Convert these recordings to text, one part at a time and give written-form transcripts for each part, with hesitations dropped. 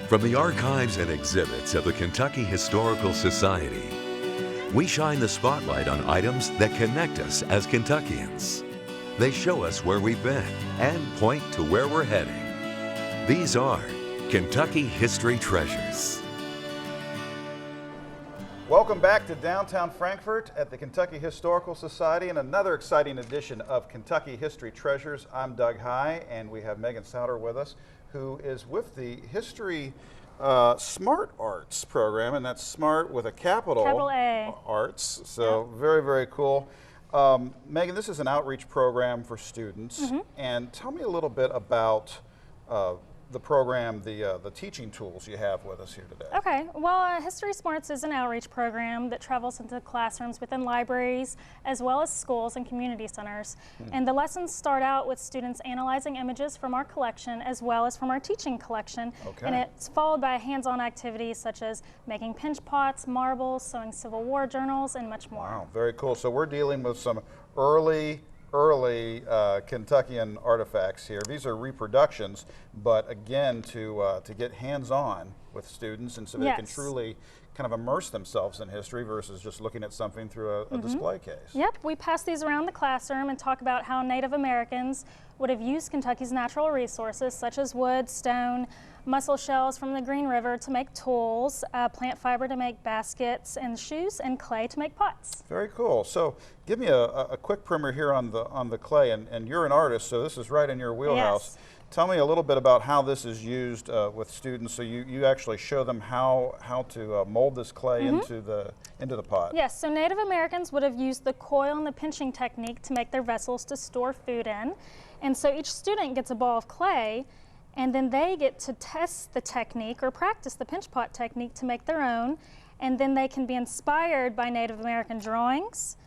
From the archives and exhibits of the Kentucky Historical Society, we shine the spotlight on items that connect us as Kentuckians. They show us where we've been and point to where we're heading. These are Kentucky History Treasures. Welcome back to downtown Frankfort at the Kentucky Historical Society and another exciting edition of Kentucky History Treasures. I'm Doug High, and we have Megan Souter with us, who is with the History Smart Arts program, and that's SMART with a capital A. Arts. So very, very cool. Megan, this is an outreach program for students, and tell me a little bit about the program, the teaching tools you have with us here today. Okay, well, History Smarts is an outreach program that travels into classrooms within libraries as well as schools and community centers. And the lessons start out with students analyzing images from our collection as well as from our teaching collection. Okay. And it's followed by hands-on activities such as making pinch pots, marbles, sewing Civil War journals, and much more. Wow, very cool. So we're dealing with some early Kentuckian artifacts here. These are reproductions, but again, to get hands-on with students and so they can truly kind of immerse themselves in history versus just looking at something through a display case. Yep, we pass these around the classroom and talk about how Native Americans would have used Kentucky's natural resources such as wood, stone, mussel shells from the Green River to make tools, plant fiber to make baskets and shoes, and clay to make pots. Very cool. So give me a quick primer here on the clay, and you're an artist, so this is right in your wheelhouse. Yes. Tell me a little bit about how this is used with students. So you actually show them how to mold this clay into the pot. Yes, so Native Americans would have used the coil and the pinching technique to make their vessels to store food in. And so each student gets a ball of clay, and then they get to test the technique or practice the pinch pot technique to make their own. And then they can be inspired by Native American drawings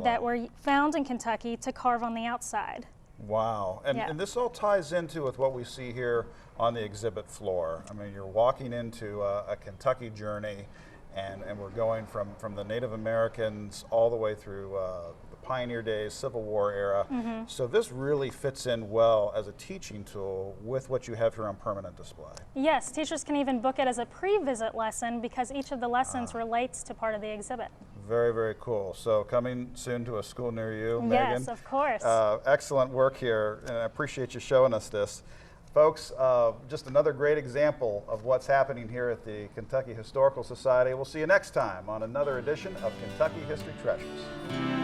that were found in Kentucky to carve on the outside. Wow, and this all ties into with what we see here on the exhibit floor. I mean, you're walking into a Kentucky journey, and we're going from the Native Americans all the way through the pioneer days, Civil War era. So this really fits in well as a teaching tool with what you have here on permanent display. Yes, teachers can even book it as a pre-visit lesson because each of the lessons relates to part of the exhibit. Very, very cool. So coming soon to a school near you, Megan. Yes, of course. Excellent work here, and I appreciate you showing us this. Folks, just another great example of what's happening here at the Kentucky Historical Society. We'll see you next time on another edition of Kentucky History Treasures.